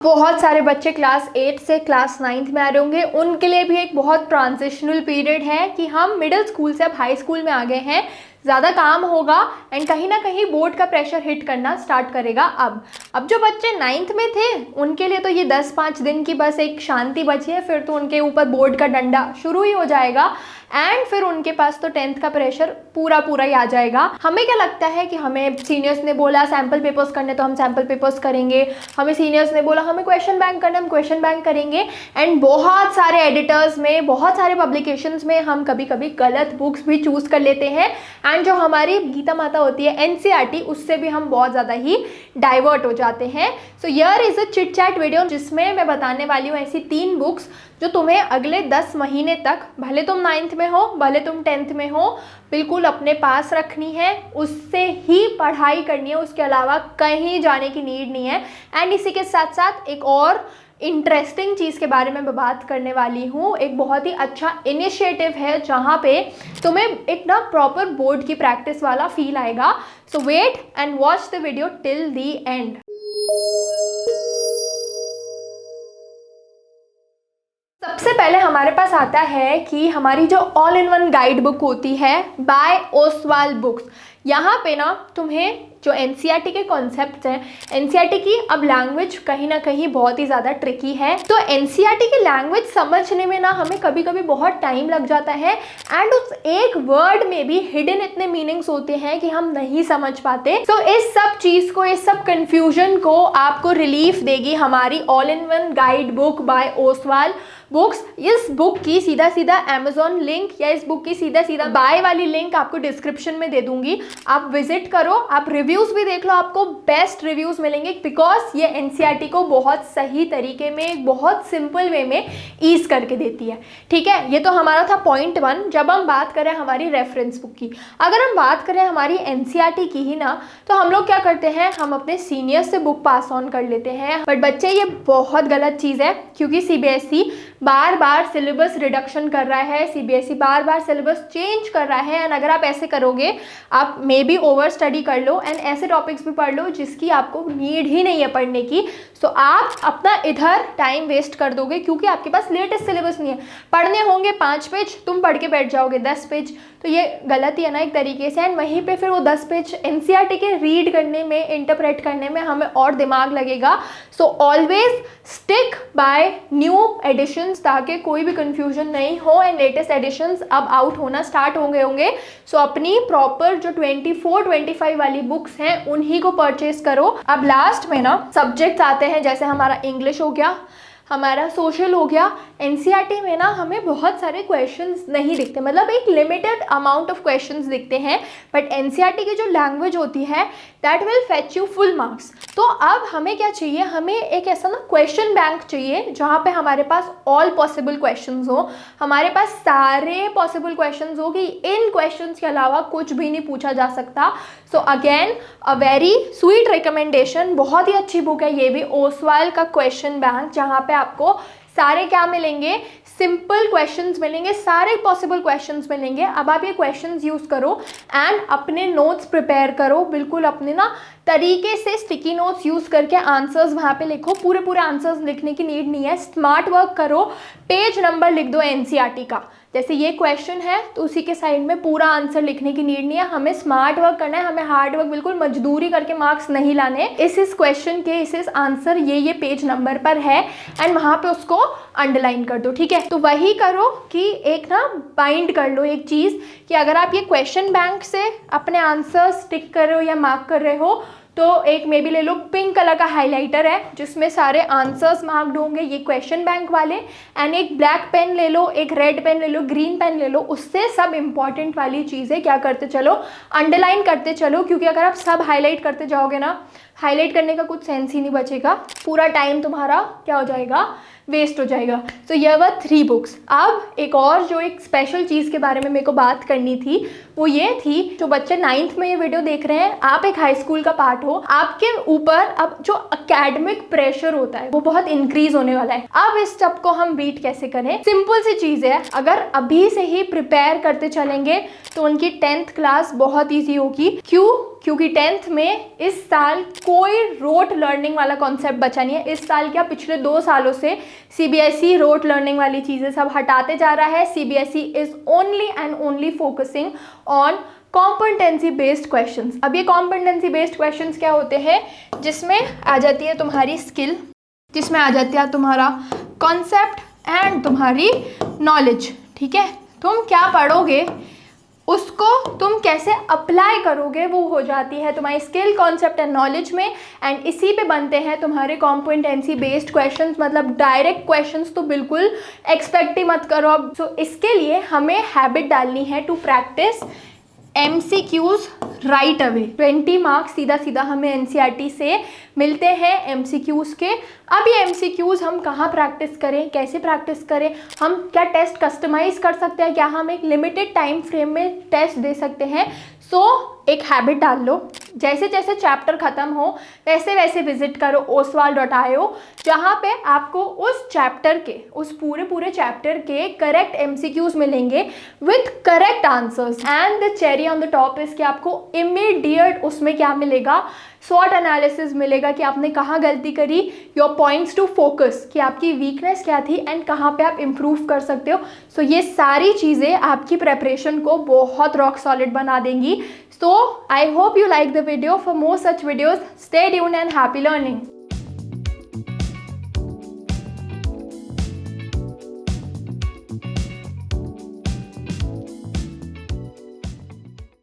बहुत सारे बच्चे क्लास 8 से क्लास 9 में आ रहे होंगे, उनके लिए भी एक बहुत ट्रांजिशनल पीरियड है कि हम मिडिल स्कूल से अब हाई स्कूल में आ गए हैं, ज़्यादा काम होगा एंड कहीं ना कहीं बोर्ड का प्रेशर हिट करना स्टार्ट करेगा। अब जो बच्चे 9th में थे उनके लिए तो ये 10-5 दिन की बस एक शांति बची है, फिर तो उनके ऊपर बोर्ड का डंडा शुरू ही हो जाएगा एंड फिर उनके पास तो 10th का प्रेशर पूरा ही आ जाएगा। हमें क्या लगता है कि हमें सीनियर्स ने बोला सैम्पल पेपर्स करने तो हम सैम्पल पेपर्स करेंगे, हमें सीनियर्स ने बोला हमें क्वेश्चन बैंक करना हम क्वेश्चन बैंक करेंगे एंड बहुत सारे एडिटर्स में, बहुत सारे पब्लिकेशंस में हम कभी कभी गलत बुक्स भी चूज कर लेते हैं एंड जो हमारी गीता माता होती है एनसीईआरटी, उससे भी हम बहुत ज़्यादा ही डाइवर्ट हो जाते हैं। So here is a chit chat video जिसमें मैं बताने वाली हूँ ऐसी 3 बुक्स जो तुम्हें अगले 10 महीने तक, भले तुम 9th में हो भले तुम 10th में हो, बिल्कुल अपने पास रखनी है, उससे ही पढ़ाई करनी है, उसके अलावा कहीं जाने की नीड नहीं है। एंड इसी के साथ साथ एक और इंटरेस्टिंग चीज़ के बारे में मैं बात करने वाली हूँ। एक बहुत ही अच्छा इनिशिएटिव है जहाँ पे तुम्हें एक ना प्रॉपर बोर्ड की प्रैक्टिस वाला फील आएगा। So wait and watch the video till the end. सबसे पहले हमारे पास आता है कि हमारी जो all in one guide book होती है बाय ओसवाल बुक्स, यहाँ पे ना तुम्हें जो एनसीईआरटी के कॉन्सेप्ट्स हैं, एनसीईआरटी की अब लैंग्वेज कहीं ना कहीं बहुत ही ज़्यादा ट्रिकी है, तो एनसीईआरटी की लैंग्वेज समझने में ना हमें कभी कभी बहुत टाइम लग जाता है एंड उस एक वर्ड में भी हिडन इतने मीनिंग्स होते हैं कि हम नहीं समझ पाते। तो इस सब चीज़ को, इस सब कन्फ्यूजन को आपको रिलीफ देगी हमारी all in one guide book by Oswal books. इस बुक की सीधा अमेजोन लिंक या इस बुक की सीधा बाय वाली लिंक आपको डिस्क्रिप्शन में दे दूंगी, आप विजिट करो, आप रिव्यूज़ भी देख लो, आपको बेस्ट रिव्यूज़ मिलेंगे बिकॉज ये एनसीईआरटी को बहुत सही तरीके में, बहुत सिंपल वे में ईज करके देती है। ठीक है, ये तो हमारा था पॉइंट 1। जब हम बात करें हमारी रेफरेंस बुक की, अगर हम बात करें हमारी एनसीईआरटी की ही ना, तो हम लोग क्या करते हैं, हम अपने सीनियर्स से बुक पास ऑन कर लेते हैं। बट बच्चे ये बहुत गलत चीज़ है क्योंकि सीबीएसई बार बार सिलेबस रिडक्शन कर रहा है, सीबीएसई बार बार सिलेबस चेंज कर रहा है एंड अगर आप ऐसे करोगे आप मे बी ओवर स्टडी कर लो एंड ऐसे टॉपिक्स भी पढ़ लो जिसकी आपको नीड ही नहीं है पढ़ने की। सो आप अपना इधर टाइम वेस्ट कर दोगे क्योंकि आपके पास लेटेस्ट सिलेबस नहीं है। पढ़ने होंगे 5 पेज, तुम पढ़ के बैठ जाओगे 10 पेज, तो ये गलत ही है ना एक तरीके से। एंड वहीं पे फिर वो 10 पेज एनसीईआरटी के रीड करने में, इंटरप्रेट करने में हमें और दिमाग लगेगा। So always stick by new editions ताकि कोई भी कंफ्यूजन नहीं हो एंड लेटेस्ट एडिशंस अब आउट होना स्टार्ट होंगे। सो अपनी प्रॉपर जो 24-25 वाली बुक्स हैं उन्हीं को परचेज करो। अब लास्ट में ना सब्जेक्ट्स आते हैं, जैसे हमारा इंग्लिश हो गया, हमारा सोशल हो गया। एनसीईआरटी में ना हमें बहुत सारे क्वेश्चंस नहीं दिखते, मतलब एक लिमिटेड अमाउंट ऑफ क्वेश्चंस दिखते हैं, बट एनसीईआरटी की जो लैंग्वेज होती है that will fetch you full marks. तो अब हमें क्या चाहिए, हमें एक ऐसा ना क्वेश्चन बैंक चाहिए जहाँ पे हमारे पास ऑल पॉसिबल क्वेश्चंस हो, हमारे पास सारे पॉसिबल क्वेश्चंस हो कि इन क्वेश्चंस के अलावा कुछ भी नहीं पूछा जा सकता। So again a very sweet recommendation, बहुत ही अच्छी बुक है ये भी, ओसवाल का क्वेश्चन बैंक, जहाँ पे आपको सारे क्या मिलेंगे, सिंपल क्वेश्चंस मिलेंगे, सारे पॉसिबल क्वेश्चंस मिलेंगे। अब आप ये क्वेश्चंस यूज़ करो एंड अपने नोट्स प्रिपेयर करो, बिल्कुल अपने ना तरीके से स्टिकी नोट्स यूज़ करके आंसर्स वहाँ पे लिखो। पूरे आंसर्स लिखने की नीड नहीं है, स्मार्ट वर्क करो, पेज नंबर लिख दो एनसीईआरटी का, जैसे ये क्वेश्चन है तो उसी के साइड में पूरा आंसर लिखने की नीड नहीं है। हमें स्मार्ट वर्क करना है, हमें हार्ड वर्क, बिल्कुल मजदूरी करके मार्क्स नहीं लाने। इस क्वेश्चन के इस आंसर ये पेज नंबर पर है एंड वहाँ पे उसको अंडरलाइन कर दो। ठीक है, तो वही करो कि एक ना बाइंड कर लो एक चीज़ कि अगर आप ये क्वेश्चन बैंक से अपने आंसर टिक कर रहे हो या मार्क कर रहे हो तो एक मे बी ले लो, पिंक कलर का हाइलाइटर है जिसमें सारे आंसर्स मार्क्ड होंगे, ये क्वेश्चन बैंक वाले, एंड एक ब्लैक पेन ले लो, एक रेड पेन ले लो, ग्रीन पेन ले लो, उससे सब इंपॉर्टेंट वाली चीज़ें क्या करते चलो, अंडरलाइन करते चलो। क्योंकि अगर आप सब हाईलाइट करते जाओगे ना, हाईलाइट करने का कुछ सेंस ही नहीं बचेगा, पूरा टाइम तुम्हारा क्या हो जाएगा, वेस्ट हो जाएगा। तो ये वह 3 बुक्स। अब एक और जो एक स्पेशल चीज़ के बारे में मेरे को बात करनी थी वो ये थी, जो बच्चे 9th में ये वीडियो देख रहे हैं, आप एक हाई स्कूल का पार्ट हो, आपके ऊपर अब जो एकेडमिक प्रेशर होता है वो बहुत इंक्रीज होने वाला है। अब इस स्टेप को हम बीट कैसे करें, सिंपल सी चीज़ है, अगर अभी से ही प्रिपेयर करते चलेंगे तो उनकी 10th क्लास बहुत ईजी होगी। क्यों? क्योंकि 10th में इस साल कोई रोट लर्निंग वाला कॉन्सेप्ट बचा नहीं है। इस साल क्या, पिछले 2 सालों से CBSE रोट लर्निंग वाली चीज़ें सब हटाते जा रहा है। CBSE is only and only focusing on competency based questions. अब ये कॉम्पिटेंसी बेस्ड क्वेश्चंस क्या होते हैं, जिसमें आ जाती है तुम्हारी स्किल, जिसमें आ जाती है तुम्हारा कॉन्सेप्ट एंड तुम्हारी नॉलेज। ठीक है, तुम क्या पढ़ोगे उसको तुम कैसे अप्लाई करोगे वो हो जाती है तुम्हारी स्किल, कॉन्सेप्ट एंड नॉलेज में। एंड इसी पे बनते हैं तुम्हारे कॉम्पिटेंसी बेस्ड क्वेश्चंस, मतलब डायरेक्ट क्वेश्चंस तो बिल्कुल एक्सपेक्ट ही मत करो अब। सो इसके लिए हमें हैबिट डालनी है to practice MCQs right away. 20 marks सीधा सीधा हमें NCERT से मिलते हैं MCQs के। अब ये MCQs हम कहाँ प्रैक्टिस करें, कैसे प्रैक्टिस करें, हम क्या टेस्ट कस्टमाइज कर सकते हैं, क्या हम एक लिमिटेड टाइम फ्रेम में टेस्ट दे सकते हैं। सो एक हैबिट डाल लो, जैसे जैसे चैप्टर ख़त्म हो वैसे वैसे विजिट करो oswal.io, जहाँ पे आपको उस चैप्टर के, उस पूरे चैप्टर के करेक्ट MCQs मिलेंगे with correct answers. And the cherry on the top is कि आपको इमीडिएट उसमें क्या मिलेगा, स्वॉट एनालिसिस मिलेगा कि आपने कहाँ गलती करी, योर पॉइंट्स टू फोकस, कि आपकी वीकनेस क्या थी एंड कहाँ पे आप इम्प्रूव कर सकते हो। सो ये सारी चीज़ें आपकी प्रेपरेशन को बहुत रॉक सॉलिड बना देंगी। So I hope you like the video. For more such videos, stay tuned and happy learning.